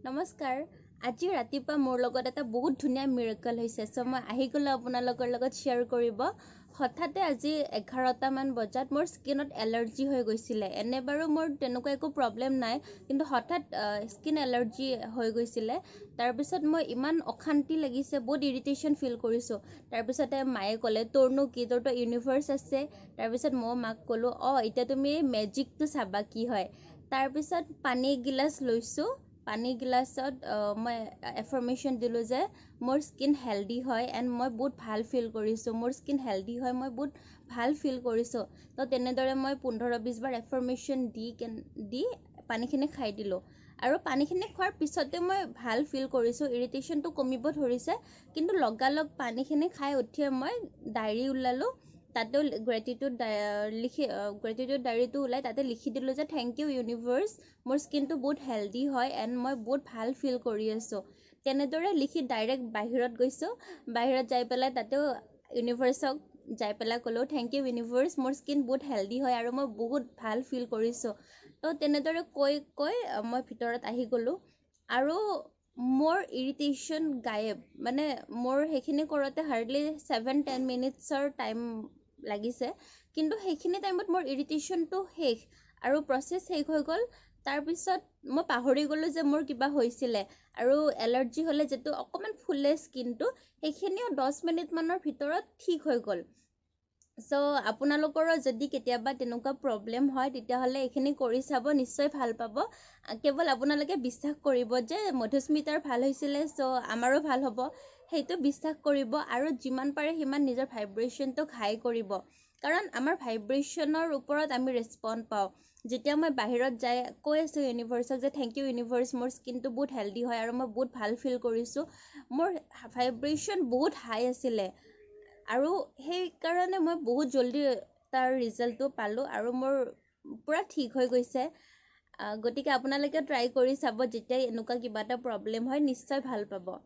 নমস্কাৰ আজি ৰাতিপুৱা মোৰ লগত এটা বহুত ধুনীয়া মিৰাকল হৈছে সো মই আহি গ'লো আপোনালোকৰ লগত শ্বেয়াৰ কৰিব হঠাতে আজি 11টা মান বজাত মোৰ স্কিনত এলাৰ্জি হৈ গৈছিলে এনে বাৰু মোৰ তেনেকুৱা একো প্ৰবলেম নাই কিন্তু হঠাৎ স্কিন এলাৰ্জি হৈ গৈছিলে তাৰ পিছত মই ইমান অশান্তি লাগিছে বহুত ইৰিটেশ্যন ফিল কৰিছো তাৰ পিছতে মায়ে ক'লে তোৰনো কি তোৰটো ইউনিভাৰ্ছ আছে তাৰ পিছত মই মাক ক'লো এতিয়া তুমি মেজিকটো চাবা কি হয় তাৰ পিছত পানী গিলাচ লৈছো পানী গিলাচত মই এফাৰ্মেশ্যন দিলোঁ যে মোৰ স্কিন হেল্ডি হয় এণ্ড মই বহুত ভাল ফিল কৰিছোঁ মোৰ স্কিন হেল্ডি হয় মই বহুত ভাল ফিল কৰিছোঁ তো তেনেদৰে মই 15-20 বাৰ এফাৰ্মেশ্যন দি পানীখিনি খাই দিলোঁ আৰু পানীখিনি খোৱাৰ পিছতে মই ভাল ফিল কৰিছোঁ ইৰিটেশ্যনটো কমিব ধৰিছে কিন্তু লগালগ পানীখিনি খাই উঠিয়ে মই ডায়েৰী ওলালোঁ তাতেও গ্ৰেটিটিউড ডায়েৰীটো ওলাই তাতে লিখি দিলোঁ যে থেংক ইউ ইউনিভাৰ্ছ মোৰ স্কিনটো বহুত হেল্ডি হয় এণ্ড মই বহুত ভাল ফিল কৰি আছোঁ তেনেদৰে লিখি ডাইৰেক্ট বাহিৰত গৈছোঁ বাহিৰত যাই পেলাই তাতেও ইউনিভাৰ্ছক যাই পেলাই ক'লোঁ থেংক ইউ ইউনিভাৰ্ছ মোৰ স্কিন বহুত হেল্ডি হয় আৰু মই বহুত ভাল ফিল কৰিছোঁ তো তেনেদৰে কৈ মই ভিতৰত আহি গ'লোঁ আৰু মোৰ ইৰিটেশ্যন গায়েব মানে মোৰ সেইখিনি কৰোঁতে হাৰ্ডলি 7-10 মিনিটছৰ টাইম লাগিছে কিন্তু সেইখিনি টাইমত মোৰ ইৰিটেশ্যনটো শেষ আৰু প্ৰচেছ শেষ হৈ গ'ল তাৰপিছত মই পাহৰি গ'লোঁ যে মোৰ কিবা হৈছিলে আৰু এলাৰ্জি হ'লে যিটো অকণমান ফুলে স্কিনটো সেইখিনিও 10 মিনিটমানৰ ভিতৰত ঠিক হৈ গ'ল চ' আপোনালোকৰো যদি কেতিয়াবা তেনেকুৱা প্ৰব্লেম হয় তেতিয়াহ'লে এইখিনি কৰি চাব নিশ্চয় ভাল পাব কেৱল আপোনালোকে বিশ্বাস কৰিব যে মধুস্মিতাৰ ভাল হৈছিলে চ' আমাৰো ভাল হ'ব সেইটো বিশ্বাস কৰিব আৰু যিমান পাৰে সিমান নিজৰ ভাইব্ৰেশ্যনটোক হাই কৰিব কাৰণ আমাৰ ভাইব্ৰেশ্যনৰ ওপৰত আমি ৰেচপণ্ড পাওঁ যেতিয়া মই বাহিৰত যাই কৈ আছোঁ ইউনিভাৰ্ছক যে থেংক ইউ ইউনিভাৰ্ছ মোৰ স্কিনটো বহুত হেল্ডি হয় আৰু মই বহুত ভাল ফিল কৰিছোঁ মোৰ ভাইব্ৰেশ্যন বহুত হাই আছিলে আৰু সেইকাৰণে মই বহুত জলদি তাৰ ৰিজাল্টটো পালোঁ আৰু মোৰ পূৰা ঠিক হৈ গৈছে গতিকে আপোনালোকে ট্ৰাই কৰি চাব যেতিয়াই এনেকুৱা কিবা এটা প্ৰব্লেম হয় নিশ্চয় ভাল পাব